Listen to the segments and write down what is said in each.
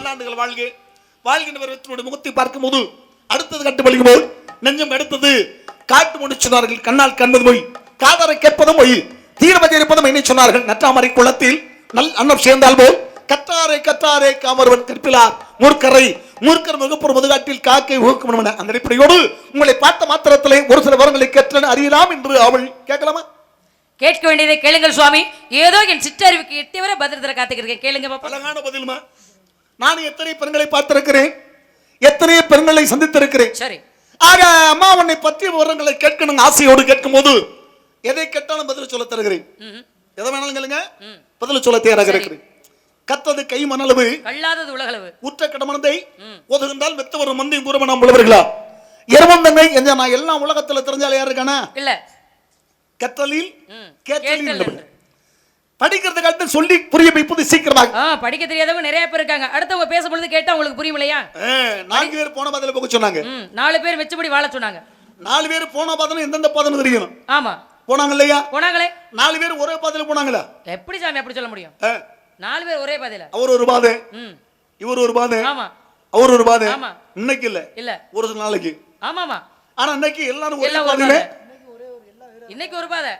பல்லாண்டுகள் வாழ்க வாழ்கின்ற முகத்தை பார்க்கும் போது அடுத்தது கட்டு பழிக்கும் போது நெஞ்சம் அடுத்தது காட்டு முடிச்சுனார்கள். கண்ணால் கண்பது போய் காதரை கேட்பதும் போய் தீரமதி இருப்பதும் என்ன சொன்னார்கள். நற்றாமரை குளத்தில் நல் அன்னம் சேர்ந்தால் போல் கற்றாரை கற்றாரே காமருவன் கற்பிலார் மூர்க்கர் முகப்புற முதுகாட்டில் காக்கை ஊக்கம். அந்த அடிப்படையோடு உங்களை பார்த்த மாத்திரத்திலே ஒரு சில வரங்களை கற்ற அறியலாம் என்று அவள் கேட்கலாமா? கேட்க வேண்டியதை கேளுங்கள் சுவாமி. ஏதோ என் சிற்றறிவுக்கு எட்டி வரை பதிலத்தில் காத்துக்கிறேன். கேளுங்க. அழகான பதிலுமா. நான் எத்தனை பெண்களை பார்த்திருக்கிறேன், எத்தனை பெண்களை சந்தித்திருக்கிறேன். சரி, ஆக அம்மா உன்னை பற்றி விவரங்களை கேட்கணும் ஆசையோடு கேட்கும் போது எதை கேட்டாலும் பதில் சொல்ல தருகிறேன். எதை வேணாலும் கேளுங்க, பதில் சொல்ல தயாராக இருக்கிறேன். கத்தது கை மணளவு கல்லாதது உலகளவு உற்ற கடமனதை ஒதுகின்றால் மெத்த வரும் மந்தையும் கூறமணம் உள்ளவர்களா இரவந்தங்கை என்ற நான் எல்லாம் உலகத்துல தெரிஞ்சால யாரு இருக்கானா? இல்ல. கத்தலில் கேட்டலில் படிக்கிறது கட்டு சொல்லி புரிய வைப்பது சீக்கிரமாக. படிக்க தெரியாதவங்க நிறைய பேர் இருக்காங்க. அடுத்தவங்க பேசும்பொழுது கேட்டா உங்களுக்கு புரியுமில்லையா? 4 பேர் போன பாதையில போக சொன்னாங்க. 4 பேர் வெச்சபடி வாழ சொன்னாங்க. 4 பேர் போன பாதையில எந்தெந்த பாதைன்னு தெரியணும். ஆமா, போனாங்க இல்லையா? போனாங்களே. 4 பேர் ஒரே பாதையில போனாங்களா? எப்படி சாமி அப்படி சொல்ல முடியும்? 4 பேர் ஒரே பாதையில. அவர் ஒரு பாதை, இவர் ஒரு பாதை. ஆமா, அவர் ஒரு பாதை. ஆமா. இன்னைக்கு இல்ல, இல்ல ஒரு சில நாளைக்கு. ஆமா ஆமா. ஆனா இன்னைக்கு எல்லாரும் ஒரே பாதையில. இன்னைக்கு ஒரு பாதை,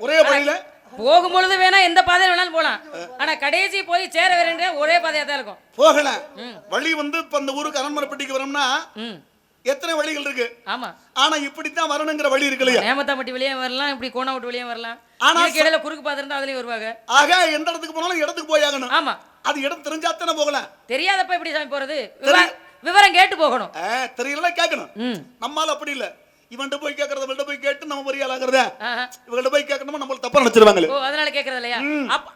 ஒரே பாதையில போகும்பொழுது வேணா எந்த பாதையில வேணாலும் போலாம். ஆனா கடைசி போய் சேர வேற ஒரே பாதையா தான் இருக்கும். போகலாம். வழி வந்து இப்ப அந்த ஊருக்கு அரண்மனைப்பட்டிக்கு வரோம்னா எத்தனை வழிகள் இருக்கு. ஆமா. ஆனா இப்படித்தான் வரணுங்கிற வழி இருக்கு இல்லையா? நேமத்தாம்பட்டி வெளியே வரலாம், இப்படி கோணாவட்டு வெளியே வரலாம். ஆனா இடையில குறுக்கு பாதை இருந்தா அதுலயும் வருவாங்க. ஆக எந்த இடத்துக்கு போனாலும் இடத்துக்கு போய் ஆகணும். ஆமா, அது இடம் தெரிஞ்சாத்தானே போகலாம். தெரியாதப்ப எப்படி சாமி போறது? விவரம் கேட்டு போகணும். தெரியல கேட்கணும். நம்மால அப்படி இல்ல. இவன்ட்ட போய் கேக்குறத இவன்ட்ட போய் கேட்டு நம்ம பெரிய ஆளாகிறத இவன்ட்ட போய் கேட்கணும் நம்மள தப்பா நினைச்சிருவாங்க. ஓ, அதனால கேக்குறது இல்லையா?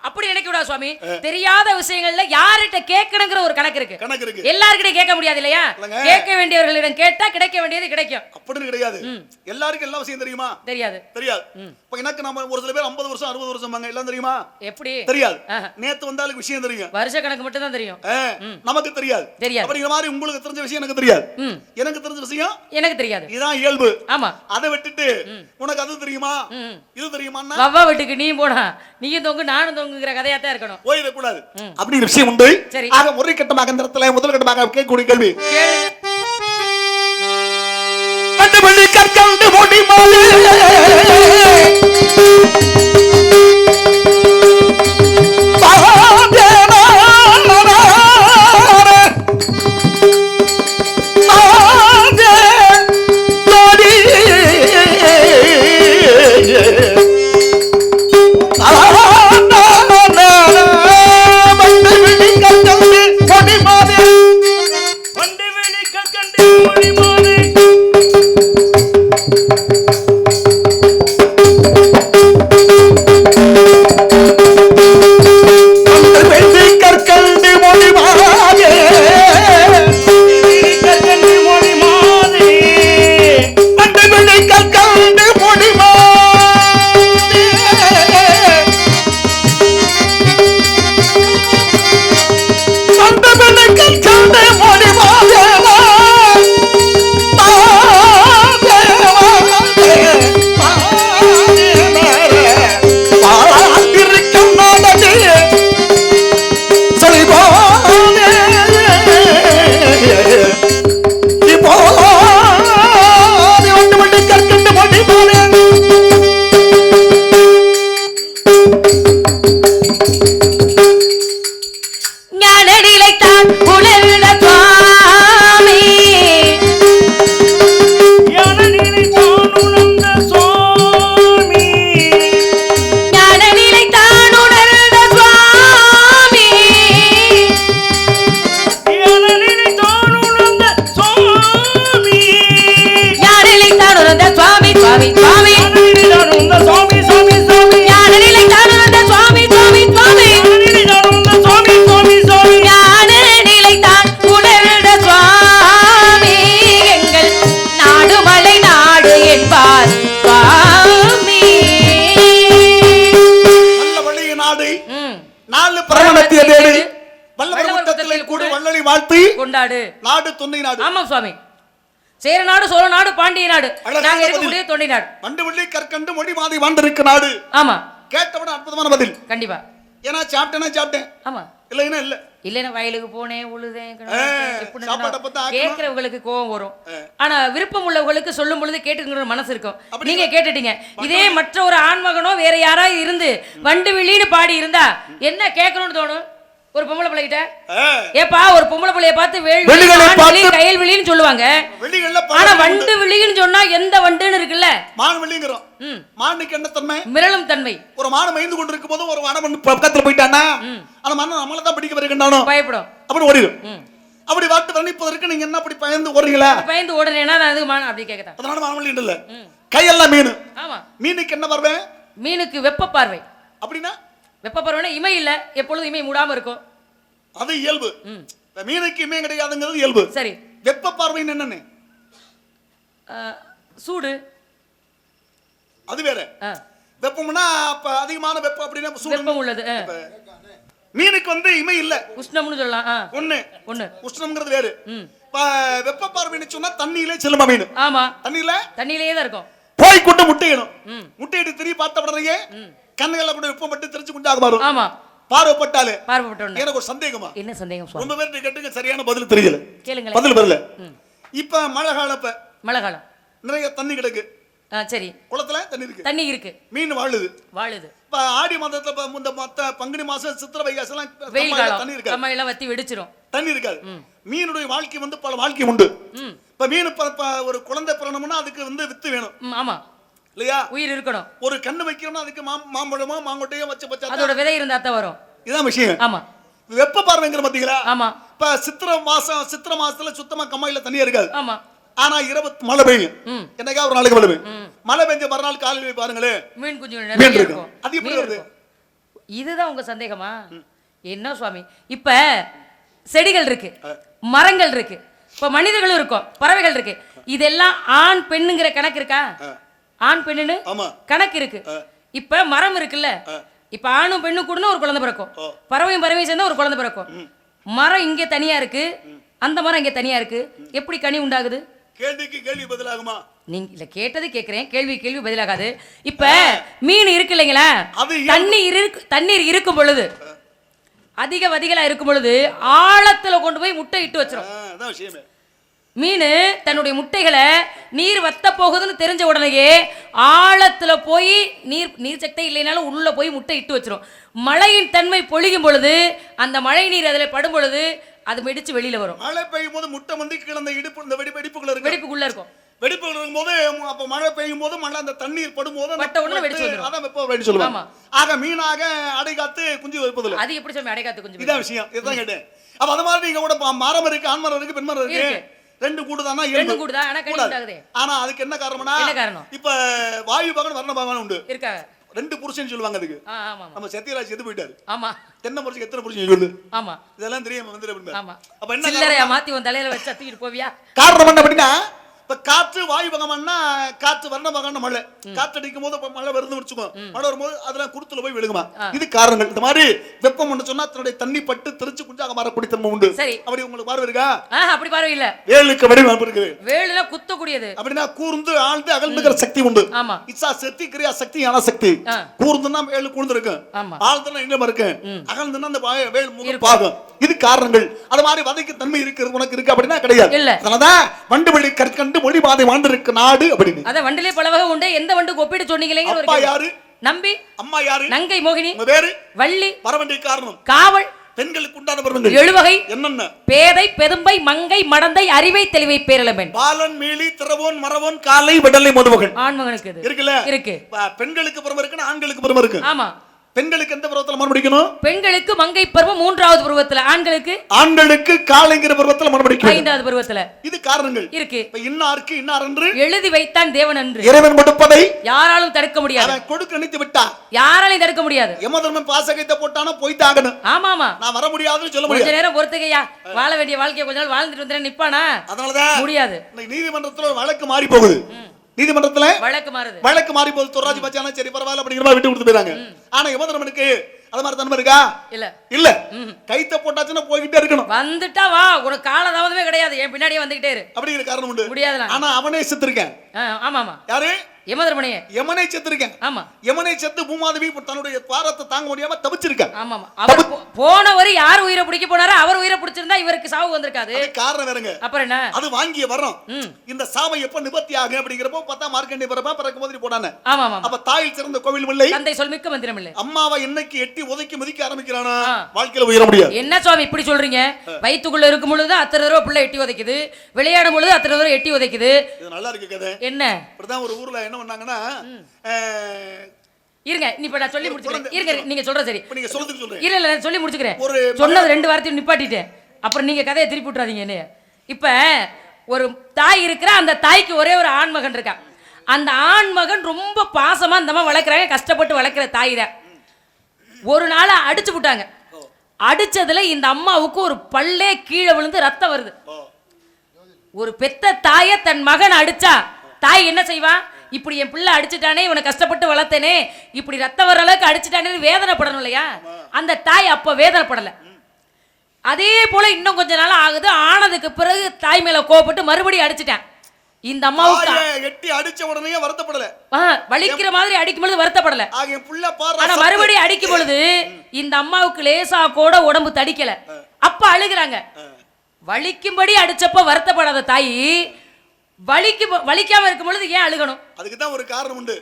அப்படி நினைக்க கூடாது சுவாமி. தெரியாத விஷயங்கள்ல யார்கிட்ட கேட்கணுங்கிற ஒரு கணக்கு இருக்கு. எல்லார்கிட்டயும் கேட்க முடியாது இல்லையா? கேட்க வேண்டியவர்களிடம் கேட்டா கிடைக்க வேண்டியது கிடைக்கும். அப்படி கிடையாது. எல்லாருக்கும் எல்லா விஷயம் தெரியுமா? தெரியாது. இப்ப எனக்கு நம்ம ஒரு சில பேர் 50 வருஷம் 60 வருஷம் வாங்க எல்லாம் தெரியுமா? எப்படி தெரியாது? நேத்து வந்தாலும் விஷயம் தெரியும், வருஷ கணக்கு மட்டும் தான் தெரியும். நமக்கு தெரியாது. அப்படிங்கிற மாதிரி உங்களுக்கு தெரிஞ்ச விஷயம் எனக்கு தெரியாது, எனக்கு தெரிஞ்ச விஷயம் எனக்கு தெரியாது. இதுதான் இயல்பு. ஆமா, அதை விட்டுட்டு உனக்கு அது தெரியுமா இது தெரியுமா வவ்வா வீட்டுக்கு நீ போனா நீயும் தொங்கு நானும் தொங்குங்கிற கதையா தான் இருக்கணும். போயிட கூடாது. அப்படி விஷயம் உண்டு. ஆக முறை கட்டமாக இந்த இடத்துல முதல் கட்டமாக கேட்கக்கூடிய கேள்வி கண்டுபிடி கற்கண்டு ஓடி மாலே கொண்டாடு நாடு தொண்டை நாடு. ஆமா சுவாமி, சேர நாடு சோழ நாடு பாண்டிய நாடு நாங்க இருக்கக்கூடிய தொண்டை நாடு. வண்டு வெள்ளி கற்கண்டு மொழி மாதி வாழ்ந்திருக்க நாடு. ஆமா, கேட்டவன அற்புதமான பதில். கண்டிப்பா ஏன்னா சாப்பிட்டேன் ஆமா இல்லைன்னா இல்ல இல்லைன்னா வயலுக்கு போனேன் உழுதேன் சாப்பாட்டை பார்த்தா கேட்கறவங்களுக்கு கோவம் வரும். ஆனா விருப்பம் உள்ளவங்களுக்கு சொல்லும் பொழுது கேட்டுக்கிற மனசு இருக்கும். நீங்க கேட்டுட்டீங்க. இதே மற்ற ஒரு ஆண்மகனோ வேற யாராவது இருந்து வண்டு விழின்னு பாடி இருந்தா என்ன கேட்கணும்னு தோணும்? ஒரு பொம்பளை பிள்ளைகிட்ட ஏப்பா ஒரு பொம்பளை பிள்ளைய பார்த்து கையல் விழின்னு சொல்லுவாங்க. ஆனா வண்டு விழின்னு சொன்னா எந்த வண்டுன்னு இருக்குல்ல, மான் விழிங்கிறோம். மானுக்கு என்ன தன்மை? மிரளும் தன்மை. ஒரு மான் மைந்து கொண்டு இருக்கும் போது ஒரு வானம் பக்கத்துல போயிட்டானா அந்த மண்ணை நம்மள தான் பிடிக்க வருகின்றானோ பயப்படும், அப்படி ஓடிடும். அப்படி வாட்டு வர்ணிப்பதற்கு நீங்க என்ன அப்படி பயந்து ஓடுறீங்களா? பயந்து ஓடுறேன்னா நான் அது மான் அப்படி கேட்கறேன். அதனால மான் விழி இல்ல, கையெல்லாம் மீன். ஆமா, மீனுக்கு என்ன பார்வை? மீனுக்கு வெப்ப பார்வை. அப்படின்னா வெப்ப பார்வைனா இமை இல்ல, எப்பொழுதும் இமை மூடாம இருக்கும், அது இயல்பு. மீனுக்கு இமை கிடையாதுங்கிறது இயல்பு. சரி, வெப்ப பார்வைன்னு என்னன்னு? சூடு, அது வேற. வெப்பம்னா அப்ப அதிகமான வெப்பம் அப்படினா வெப்பம் உள்ளது. மீனுக்கு வந்து இமை இல்ல, உஷ்ணம்னு சொல்லலாம். ஒண்ணு உஷ்ணம்ங்கிறது வேற. வெப்ப பார்வைன்னு சொன்னா தண்ணியிலே செல்லுமா மீன்? ஆமா, தண்ணியிலே தான் இருக்கும். போய் கொண்டு முட்டையிடும். முட்டையிட்டு திரும்பி பார்த்த உடனே கண்ணுல கூட வெப்பம் பட்டு தெரிச்சு குண்டாக மாறும். ஆமா, பார்வைப்பட்டாலே எனக்கு ஒரு சந்தேகமா. என்ன சந்தேகம்? ரொம்ப பேருக்கு கேட்டுங்க, சரியான பதில் தெரியல. கேளுங்க, பதில் வரல. இப்ப மழை காலம் நிறைய தண்ணி கிடக்கு. சரி, குளத்துல தண்ணி இருக்கு, மீன் வாழுது. இப்ப ஆடி மாதத்துல இந்த மத்த பங்குனி மாசம் சித்திரை வைகாசி எல்லாம் வெயில் காலம், தண்ணி இருக்காது, நம்ம எல்லாம் வத்தி வெடிச்சிரும், தண்ணி இருக்காது. மீனுடைய வாழ்க்கை வந்து பல வாழ்க்கை உண்டு. இப்ப மீன் ஒரு குழந்தை பிறனம்னா அதுக்கு வந்து வித்து வேணும். ஆமா இல்லையா, உயிர் இருக்கணும். ஒரு கண்ணு வைக்கணும்னா அதுக்கு மாம்பழமோ மாங்கொட்டையோ வச்சு பச்சா அதோட விதை இருந்தா தான் வரும். இதான் விஷயம். ஆமா, வெப்ப பார்வைங்கிற பாத்தீங்களா? ஆமா, இப்ப சித்திரை மாசத்துல சுத்தமா கம்மாயில தண்ணியா இருக்காது. ஆமா, ஆனா இரவு மழை பெய்யும். என்னைக்கா ஒரு நாளைக்கு மழை பெய்யும். மழை பெஞ்ச மறுநாள் காலையில பாருங்களே மீன் குஞ்சு நிறைய இருக்கும். அது எப்படி வருது? இதுதான் உங்க சந்தேகமா? என்ன சுவாமி, இப்ப செடிகள் இருக்கு, மரங்கள் இருக்கு, இப்ப மனிதர்களும் இருக்கும், பறவைகள் இருக்கு. இதெல்லாம் ஆண் பெண்ணுங்கிற கணக்கு இருக்கா? ஆண் பெண்ணுன்னு கணக்கு இருக்கு. இப்ப மரம் இருக்குல்ல, இப்ப ஆணும் பெண்ணும் கூட ஒரு குழந்தை பிறக்கும், பறவையும் சேர்ந்தா ஒரு குழந்தை பிறக்கும். மரம் இங்க தனியா இருக்கு, அந்த மரம் இங்க தனியா இருக்கு, எப்படி கனி உண்டாகுது? கேள்விக்கு கேள்வி பதிலாகுமா? நீங்க இல்ல கேட்டது கேக்குறேன், கேள்வி பதிலாகாது. இப்ப மீன் இருக்கு இல்லைங்களா, தண்ணீர் இருக்கும் பொழுது, அதிகளா இருக்கும் பொழுது ஆழத்துல கொண்டு போய் முட்டை இட்டு வச்சிரும். மீன் தன்னுடைய முட்டைகளை நீர் வத்த போகுதுன்னு தெரிஞ்ச உடனேயே ஆழத்துல போய் நீர் சக்தி இல்லைனாலும் உள்ள போய் முட்டை இட்டு வச்சிரும். மழையின் தன்மை பொழியும் பொழுது அந்த மழை நீர் அதில் படும் பொழுது அது வெடிச்சு வெளியில வரும். மழை பெய்யும் போது முட்டை வந்து கிளந்த இடுப்பு இந்த வெடிப்புக்குள்ள இருக்கும். வெடிப்புகள் இருக்கும்போது அப்ப மழை பெய்யும் போது மழை அந்த தண்ணீர் படும் போது பட்ட உடனே வெடிச்சு வந்துரும். அதான் வெப்ப வெடி சொல்லுவாங்க. ஆக மீனாக அடைகாத்து குஞ்சு வைப்பதில்லை. அது எப்படி சொல்லி அடைகாத்து குஞ்சு? இதான் விஷயம், இதுதான் கேட்டேன். அப்ப அது மாதிரி நீங்க கூட மரம் இருக்கு, ஆண் மரம் இருக்கு, பெண் மரம் இருக்கு, ரெண்டு கூடுதானா? ரெண்டு கூடுதா. ஆனா அதுக்கு என்ன காரணம்னா, இப்ப வாயு பகவான் வர்ண பகவான் உண்டு இருக்காங்க, ரெண்டு புருஷன் சொல்லுவாங்க அதுக்கு. நம்ம சத்யராஜ் எது போயிட்டாரு. ஆமா, தென்னை புருஷன் எத்தனை புருஷன் சொல்லு. ஆமா, இதெல்லாம் தெரியாம வந்து அப்ப என்ன சில்லறையா மாத்தி உன் தலையில வச்சு தூக்கிட்டு போவியா? காரணம் என்ன அப்படின்னா, இப்ப காற்று வாயு பகவான்னா காற்று வர்ண பகவான் மழை, காற்று அடிக்கும் போது மழை வருதுன்னு வச்சுக்கோ, மழை வரும்போது அதெல்லாம் குருத்துல போய் விழுகுமா. இது காரணங்கள். இந்த மாதிரி வெப்பம் சொன்னா தன்னுடைய தண்ணி பட்டு தெரிச்சு குஞ்சாக மாறக்கூடிய தன்மை உண்டு. சரி, அப்படி உங்களுக்கு பார்வை இருக்கா? அப்படி பார்வை இல்ல. வேலுக்கு வடிவம் இருக்கு, வேலுனா குத்தக்கூடியது. அப்படின்னா கூர்ந்து ஆழ்ந்து அகழ்ந்துக்கிற சக்தி உண்டு. ஆமா, இச்சா சக்தி, கிரியா சக்தி, ஞான சக்தி. கூர்ந்துன்னா வேலு கூர்ந்து இருக்கு, ஆழ்ந்துன்னா இன்னும் இருக்கு, அகழ்ந்துன்னா அந்த வேல் முகம் பாகம். இது காரணங்கள். அது மாதிரி வதைக்கு தன்மை இருக்கிறது உனக்கு இருக்கு அப்படின்னா கிடையாது. அதனாலதான் வண்டு வழி கற்கண்டு மொழி பாதை வாழ்ந்திருக்கு நாடு அப்படின்னு. அத வண்டிலே பல வகை உண்டு. எந்த வண்டுக்கு ஒப்பிட்டு சொன்னீங்களே? அப்பா யாரு? நம்பி. அம்மா யாரு? நங்கை மோகினி. உங்க பேரு? வள்ளி. வரவண்டிய காரணம் காவல். பெண்களுக்கு உண்டான பருவங்கள் 7 வகை. என்னென்ன? பேதை, பெரும்பை, மங்கை, மடந்தை, அறிவை, தெளிவை, பேரளபெண். பாலன், மீளி, திரவோன், மரவோன், காலை, விடலை, மதுமகன். ஆண்மகனுக்கு இது இருக்குல்ல? இருக்கு. பெண்களுக்கு பருவம் இருக்கு, ஆண்களுக்கு பருவம் இருக்கு. ஆமா, பெண்களுக்கு எந்த பருவத்துல மனம் முடிக்கணும்? பெண்களுக்கு மங்கை பருவம் 3வது பருவத்துல, ஆண்களுக்கு காலைங்கிற பருவத்துல மனம் முடிக்கணும் 5வது பருவத்துல. இது காரணங்கள் இருக்கு. இன்னாருக்கு இன்னார் என்று எழுதி வைத்தான் தேவன் என்று. இறைவன் கொடுப்பதை யாராலும் தடுக்க முடியாது. அவன் கொடுக்க நினைத்து விட்டா யாராலும் தடுக்க முடியாது. யமதர்மன் பாசகத்தை போட்டானா போய் தாகணும். ஆமா ஆமா, நான் வர முடியாதுன்னு சொல்ல முடியாது. கொஞ்ச நேரம் பொறுத்துக்கையா, வாழ வேண்டிய வாழ்க்கையை கொஞ்ச நாள் வாழ்ந்துட்டு வந்தா நிப்பானா? அதனாலதான் முடியாது. நீதிமன்றத்துல வழக்கு மாறி போகுது. நீதிமன்றத்துல வழக்கு மாறி போது துர்ராஜி பச்சானா சரி பரவாயில்ல அப்படிங்கிற மாதிரி விட்டு கொடுத்து போயிறாங்க. ஆனா யமதர்மனுக்கு அது மாதிரி தன்மை இருக்கா? இல்ல. கைத்த போட்டாச்சுன்னா போய்கிட்டே இருக்கணும். வந்துட்டா வா, ஒரு கால தாமதமே கிடையாது, என் பின்னாடியே வந்துகிட்டே இரு அப்படிங்கிற காரணம் உண்டு. முடியாது. ஆனா அவனே செத்துருக்கேன். ஆமா ஆமா. யாரு? யமதர்மனையே. யமனை செத்துருக்கேன். ஆமா. யமனை செத்து பூமாதேவி தன்னுடைய பாரத்தை தாங்க முடியாம தவிச்சிருக்கேன். ஆமா ஆமா. அவர் போனவர் யார் உயிரை பிடிக்க போனாரோ அவர் உயிரை பிடிச்சிருந்தா இவருக்கு சாவு வந்திருக்காது. காரணம் வேறங்க. அப்புறம் என்ன? அது வாங்கிய வரோம். இந்த சாவை எப்ப நிவர்த்தி ஆகும் அப்படிங்கிறப்போ பார்த்தா மார்க்கண்டே பரப்பா பிறக்கும் போது போடானே. ஆமா ஆமா. அப்ப தாயில் சிறந்த கோவில் இல்லை, தந்தை சொல் மிக்க மந்திரம் இல்லை. அம்மாவை இன்னைக்கு எட்டி உதைக்கி மிதிக்க ஆரம்பிக்கிறானா வாழ்க்கையில உயர முடியாது. என்ன சுவாமி இப்படி சொல்றீங்க? வயித்துக்குள்ள இருக்கும் பொழுது அத்தனை தடவை பிள்ளை எட்டி உதைக்குது, விளையாடும் பொழுது அத்தனை தடவை எட்டி உதைக்குது. இது நல்லா இருக்கு கதை. என்ன? இப்படிதான் ஒரு ஊர்ல என்ன பண்ணாங்கன்னா, இருங்க நீ இப்ப நான் சொல்லி முடிச்சுக்கிறேன். இருங்க நீங்க சொல்ற சரி. நீங்க சொல்றதுக்கு சொல்றேன். இல்ல இல்ல சொல்லி முடிச்சுக்கிறேன். சொன்னது 2 வார்த்தையும் நிப்பாட்டிட்டேன். அப்புறம் நீங்க கதையை திருப்பி விட்டுறாதீங்க என்ன. இப்ப ஒரு தாய் இருக்கிற, அந்த தாய்க்கு ஒரே ஒரு ஆண் மகன் இருக்கா. அந்த ஆண் மகன் ரொம்ப பாசமா இந்த மாதிரி வளர்க்குறாங்க, கஷ்டப்பட்டு வளர்க்குற தாய் தான். ஒரு நாள் அடிச்சு விட்டாங்க. அடிச்சதுல இந்த அம்மாவுக்கு ஒரு பல்லே கீழே விழுந்து ரத்தம் வருது. ஒரு பெத்த தாயை தன் மகன் அடிச்சா தாய் என்ன செய்வா? இப்படி என் பிள்ளை அடிச்சுட்டானே, இவனை கஷ்டப்பட்டு வளர்த்தனே, இப்படி ரத்தம் வர அளவுக்கு அடிச்சுட்டானே வேதனைப்படணும் இல்லையா? அந்த தாய் அப்ப வேதனைப்படல. அதே போல இன்னும் கொஞ்ச நாள் ஆகுது. ஆனதுக்கு பிறகு தாய் மேல கோபப்பட்டு மறுபடியும் அடிச்சுட்டேன். இந்த அம்மாவுக்கு எட்டி அடிச்ச உடனே வருத்தப்படல, வலிக்கிற மாதிரி அடிக்கும் பொழுது வருத்தப்படல. ஆனா மறுபடியும் அடிக்கும் பொழுது இந்த அம்மாவுக்கு லேசா கூட உடம்பு தடிக்கல. அப்ப அழுகுறாங்க. வலிக்கும்படி அடிச்சப்ப வருத்தப்படாத தாய் வலிக்காம இருக்கும் பொழுது ஏன் அழுகணும்? அதுக்குதான் ஒரு காரணம் உண்டு.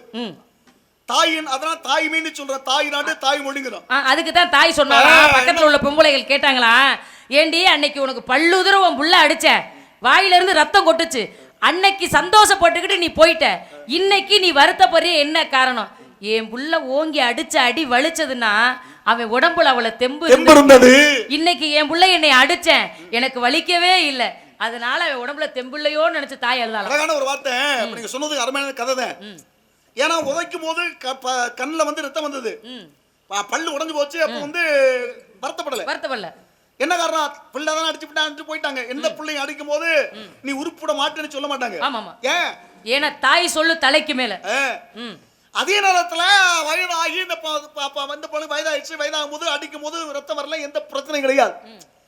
தாயின் அதனால தாய்மைன்னு சொல்ற, தாய் நாடு தாய் மொழிங்கிறோம். அதுக்கு தான் தாய் சொன்னாங்க. பக்கத்துல உள்ள பொம்பளைகள் கேட்டாங்களா, ஏண்டி அன்னைக்கு உனக்கு பல்லுதர உன் புள்ள அடிச்ச, வாயில இருந்து ரத்தம் கொட்டுச்சு, அன்னைக்கு சந்தோஷப்பட்டுக்கிட்டு நீ போயிட்ட, இன்னைக்கு நீ வருத்தப்படுற என்ன காரணம்? என் புள்ள ஓங்கி அடிச்ச அடி வலிச்சதுன்னா அவன் உடம்புல அவளை தெம்பு இருந்தது. இன்னைக்கு என் புள்ள என்னை அடிச்சேன், எனக்கு வலிக்கவே இல்லை, அதனால அவன் உடம்புல தெம்புள்ளையோன்னு நினைச்சு தாய் எழுதாலும். அழகான ஒரு வார்த்தை நீங்க சொன்னது, அருமையான கதை தான். ஏன்னா உதைக்கும் போது கண்ணுல வந்து ரத்தம் வந்தது, பல்லு உடைஞ்சு போச்சு. அப்ப வந்து வருத்தப்படல. என்ன காரணம்? பிள்ளை தானே அடிச்சு போயிட்டாங்க. எந்த பிள்ளையும் அடிக்கும் போது நீ உருப்பிட மாட்டேன்னு சொல்ல மாட்டாங்க. ஏன்? ஏன்னா தாய் சொல்லு தலைக்கு மேல. அதே நேரத்துல வயதாகி இந்த வந்து பொண்ணு வயதாகிடுச்சு, வயதாகும் போது அடிக்கும் போது ரத்தம் வரல, எந்த பிரச்சனையும் கிடையாது.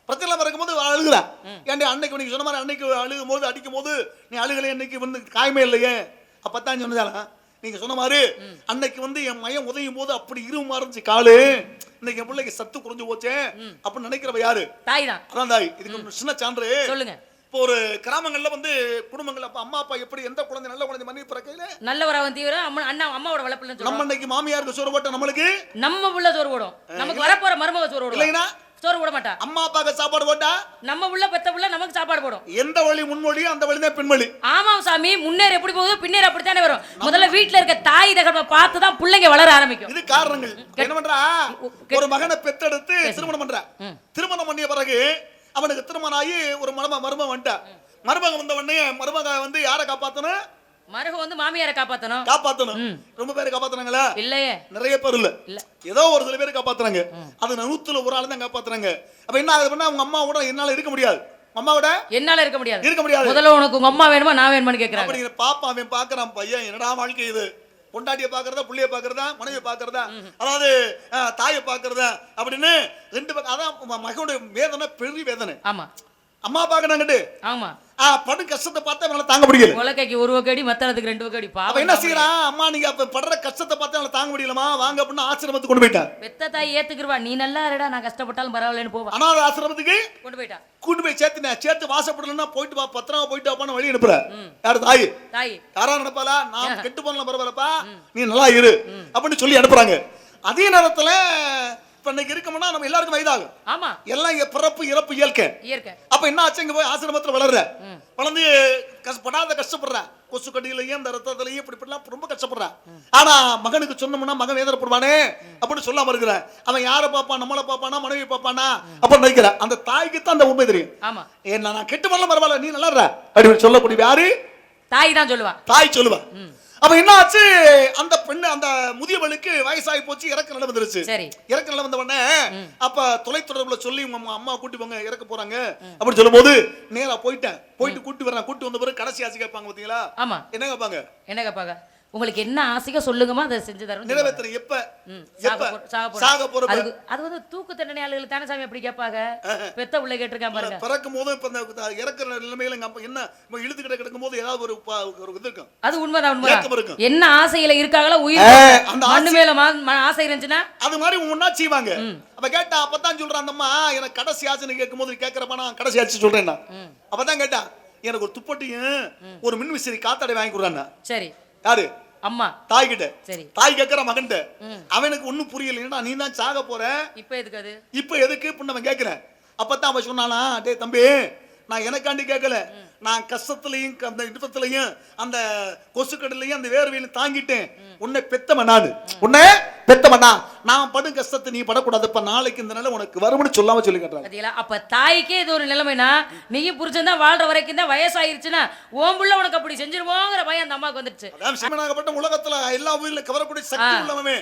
பிரச்சனை பிறக்கும் போது அழுகுறா. ஏன்டி அன்னைக்கு நீங்க சொன்ன மாதிரி அன்னைக்கு அழுகும் போது அடிக்கும் போது நீ அழுகலை, இன்னைக்கு வந்து காயமே இல்லையே. அப்பத்தான் சொன்னதால நீங்க சொன்ன மாதிரி அன்னைக்கு வந்து என் மையம் உதயும் போது அப்படி இருமா இருந்துச்சு காலு, இன்னைக்கு என் பிள்ளைக்கு சத்து குறைஞ்சு போச்சே அப்படின்னு நினைக்கிறவ யாரு? தாய் தான். அதான் தாய். இதுக்கு சின்ன சான்று சொல்லுங்க. இப்போ ஒரு கிராமங்கள்ல வந்து குடும்பங்கள் அப்ப அம்மா அப்பா எப்படி எந்த குழந்தை நல்ல குழந்தை மணி பிறக்கையில நல்லவராவன் தீவிரம் அண்ணா அம்மாவோட வளர்ப்புல நம்ம இன்னைக்கு மாமியாருக்கு சோறு போட்ட நம்மளுக்கு நம்ம புள்ள சோறு போடும், நமக்கு வரப்போற மருமக சோறு போடும். இல்லைன்னா சோறு போட மாட்டா. அம்மா அப்பாக்கு சாப்பாடு போட்டா நம்ம புள்ள பெத்த புள்ள நமக்கு சாப்பாடு போடும். எந்த வழி முன்மொழி அந்த வழி தான் பின்மொழி. ஆமா சாமி, முன்னேற எப்படி போகுது பின்னேற அப்படித்தானே வரும். முதல்ல வீட்டுல இருக்க தாய் தகவலை பார்த்து தான் பிள்ளைங்க வளர ஆரம்பிக்கும். இது காரணங்கள். என்ன பண்றா? ஒரு மகனை பெத்தெடுத்து திருமணம் பண்றா. திருமணம் பண்ணிய பிறகு அவனுக்கு திருமணம் ஆகி ஒரு மருமகன் வந்துட்டா. மருமகன் வந்த உடனே மருமக வந்து யாரை காப்பாத்தணும்? மருக வந்து மாமியாரை காப்பாத்தணும். ரொம்ப பேரை காப்பாத்துறாங்களா? இல்லையே, நிறைய பேர் இல்ல, ஏதோ ஒரு சில பேர் காப்பாத்துறாங்க. அது 100ல ஒரு ஆள் தான் காப்பாத்துறாங்க. அப்ப என்ன ஆகுது பண்ணா, உங்க அம்மாவோட என்னால இருக்க முடியாது, அம்மாவோட என்னால இருக்க முடியாது. முதல்ல உனக்கு உங்க அம்மா வேணுமா நான் வேணுமான்னு கேக்குறாங்க. அப்படிங்கிற பாப்பா அவன் பாக்குறான், பையன் என்னடா வாழ்க்கை இது, பொண்டாட்டியை பாக்குறதா, புள்ளைய பாக்குறதா, மனைவியை பாக்குறதா, அதாவது தாயை பாக்குறதா அப்படின்னு 2 பக்கம். அதான் மகனுடைய வேதனை பெரிய வேதனை. ஆமா, அம்மா பாக்குறாங்கட்டு. ஆமா, படு கஷ்டத்தை பார்த்தா அவனால தாங்க முடியல. உலக்கைக்கு 1 வக்கடி மத்தனத்துக்கு 2 வக்கடி. பாவம் என்ன செய்யறான்? அம்மா நீங்க அப்ப படுற கஷ்டத்தை பார்த்தா அவனால தாங்க முடியலமா, வாங்க அப்படின்னு ஆசிரமத்துக்கு கொண்டு போயிட்டான். பெத்த தாய் ஏத்துக்குறவா, நீ நல்லா இருடா, நான் கஷ்டப்பட்டாலும் பரவாயில்லன்னு போவா. அனாதை ஆசிரமத்துக்கு கொண்டு போய் சேர்த்து வாசப்படலன்னா போயிட்டு வா, பத்திரமா போயிட்டு வாப்பான்னு வழி அனுப்புற. யாரு? தாய். யாரா நினைப்பாளா? நான் கெட்டு போனலாம் பரவாயில்லப்பா, நீ நல்லா இரு அப்படின்னு சொல்லி அனுப்புறாங்க. அதே நேரத்துல இப்ப இன்னைக்கு இருக்கோம்னா நம்ம எல்லாருக்கும் வயதாகும். ஆமா, எல்லாம் பிறப்பு இறப்பு இயற்கை. அப்ப என்ன ஆச்சு? இங்க போய் ஆசிரமத்துல வளர்ந்து கஷ்டப்படுற, கொசு கடியிலையும் இந்த ரத்தத்திலையும் இப்படிலாம் ரொம்ப கஷ்டப்படுற. ஆனா மகனுக்கு சொன்னோம்னா மகன் வேதனைப்படுவானே அப்படின்னு சொல்லாம இருக்கிறேன். அவன் யாரை பாப்பான்? நம்மளை பாப்பானா, மனைவி பாப்பானா அப்படின்னு நினைக்கிற. அந்த தாய்க்கு தான் அந்த உண்மை தெரியும். ஆமா, என்ன நான் கெட்டு வரலாம் பரவாயில்ல, நீ நல்லா அப்படின்னு சொல்லக்கூடிய யாரு? தாய் தான் சொல்லுவா. தாய் சொல்லுவா. அப்ப என்ன ஆச்சு? அந்த பெண்ணு, அந்த முதியவளுக்கு வயசாகி போச்சு, இறக்க நிலை வந்துருச்சு. இறக்க நிலை வந்த உடனே அப்ப தொலைத்தொடர்புல சொல்லி உங்க அம்மா கூட்டி போங்க, இறக்க போறாங்க அப்படின்னு சொல்லும் போது நேரா போயிட்டு கூட்டி வர்றேன். கூட்டி வந்த பிறகு கடைசி ஆசை கேட்பாங்க பாத்தீங்களா? ஆமா, என்ன கேட்பாங்க? உங்களுக்கு என்ன ஆசையோ சொல்லுங்கம்மா, அதை செஞ்சு தரோம். நிறைவேற்றுறேன். எப்ப சாக போறோம். அது வந்து தூக்கு தண்டனை ஆளுகள் தானே சாமி அப்படி கேட்பாங்க. பெத்த உள்ள கேட்டிருக்கான் பாருங்க. பிறக்கும் போது இப்ப இந்த இறக்குற நிலைமையில எங்க அப்பா என்ன இழுத்துக்கிட்ட கிடக்கும் போது ஏதாவது ஒரு இது இருக்கும். அது உண்மைதான். என்ன ஆசையில இருக்காங்களோ உயிர் அந்த மண்ணு மேல ஆசை இருந்துச்சுன்னா அது மாதிரி ஒன்னா செய்வாங்க. அப்ப கேட்டா அப்பதான் சொல்றான் அந்த அம்மா, எனக்கு கடைசி ஆசைன்னு கேட்கும் போது கேட்கறப்ப நான் கடைசி ஆச்சு சொல்றேன். அப்பதான் கேட்டா எனக்கு ஒரு துப்பட்டியும் ஒரு மின் விசிறி காத்தாடை வாங்கி கொடுறான்னா. சரி, யாரு? அம்மா. தாய் கிட்ட. சரி, தாய் கேட்கிற மகன்கிட்ட. அவனுக்கு ஒண்ணும் புரியல. நீ தான் சாக போற, இப்ப எதுக்கு அது, இப்ப எதுக்கு அவன் கேட்கிறேன். அப்பதான் அவன் சொன்னானா, டே தம்பி, நான் எனக்காண்டி கேட்கல, நான் கஷ்டத்திலையும் அந்த இடுப்பத்திலையும் அந்த கொசுக்கடலையும் அந்த வேர்வையிலும் தாங்கிட்டேன். உன்னை பெத்தவன் நானு, உன்னை பெத்தவனா, நான் படும் கஷ்டத்தை நீ படக்கூடாதுப்ப, நாளைக்கு இந்த நிலை உனக்கு வரும்னு சொல்லாம சொல்லி கேட்டாங்க. அப்ப தாய்க்கே இது ஒரு நிலைமைனா, நீயும் புரிச்சா வாழ்ற வரைக்கும் தான் வயசாயிருச்சுன்னா ஓம்புள்ள உனக்கு அப்படி செஞ்சிருவோங்கிற பயம் அந்த அம்மாவுக்கு வந்துருச்சு. சிவனாகப்பட்ட உலகத்துல எல்லா உயிரிலும் கவரக்கூடிய சக்தி உள்ளவமே,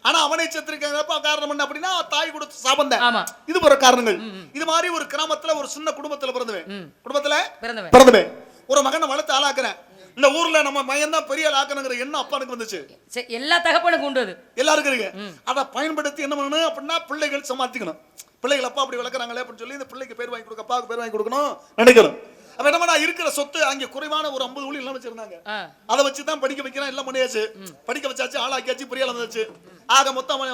ஆனா அவனை செத்துருக்காங்க. காரணம் என்ன அப்படின்னா தாய் கொடுத்த சாபந்தம். இது ஒரு காரணங்கள். இது மாதிரி ஒரு கிராமத்துல ஒரு சின்ன குடும்பத்துல பிறந்தவன் ஒரு மகனை வளர்த்து ஆளாக்குறேன். இந்த ஊர்ல நம்ம மையம் தான் பெரிய ஆக்கணுங்கிற எண்ணம் அப்பானுக்கு வந்துச்சு. எல்லா தகப்பனுக்கும் உண்டு, எல்லாருக்கும் இருக்கு. அதை பயன்படுத்தி என்ன பண்ணணும் அப்படின்னா பிள்ளைகள் சமாளிக்கணும். பிள்ளைகள் அப்பா அப்படி வளர்க்குறாங்களே அப்படின்னு சொல்லி இந்த பிள்ளைக்கு பேர் வாங்கி கொடுக்க, அப்பாவுக்கு பேர் வாங்கி கொடுக்கணும் நினைக்கணும். அவன் என்ன இருக்கிற சொத்து அங்கே குறைவான ஒரு 50 ஊழி எல்லாம் வச்சிருந்தாங்க. அதை வச்சுதான் படிக்க வைக்கிறான். எல்லாம் பண்ணியாச்சு, படிக்க வச்சாச்சு, ஆளாக்கியாச்சு, பெரிய வந்துச்சு. ஆக மொத்தம்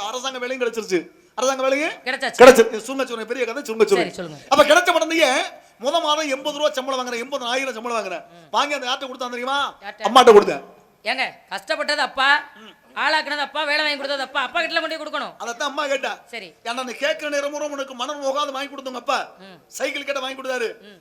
அரசாங்க வேலையும் கிடைச்சிருச்சு. அரசாங்க வேலையும் கிடைச்சிருக்கு. சுருங்க பெரிய கதை சுருங்க. அப்ப கிடைச்ச உடனே முத மாதம் 80 ரூபா சம்பளம் வாங்குறேன், 80,000 சம்பளம் வாங்குறேன். வாங்கி அந்த யார்ட்ட கொடுத்தா தெரியுமா? அம்மாட்ட கொடுத்தேன். ஏங்க கஷ்டப்பட்டது அப்பா, ஆளாக்குனது அப்பா, வேலை வாங்கி கொடுத்தது அப்பா, அப்பா கிட்ட கொண்டு கொடுக்கணும். அதத்தான் அம்மா கேட்டா. சரி, ஏன்னா அந்த கேட்கிற நேரமும் உனக்கு மனம் போகாத வாங்கி கொடுத்தோங்க அப்பா. சைக்கிள் கேட்ட வாங்கி கொடுத்தாரு.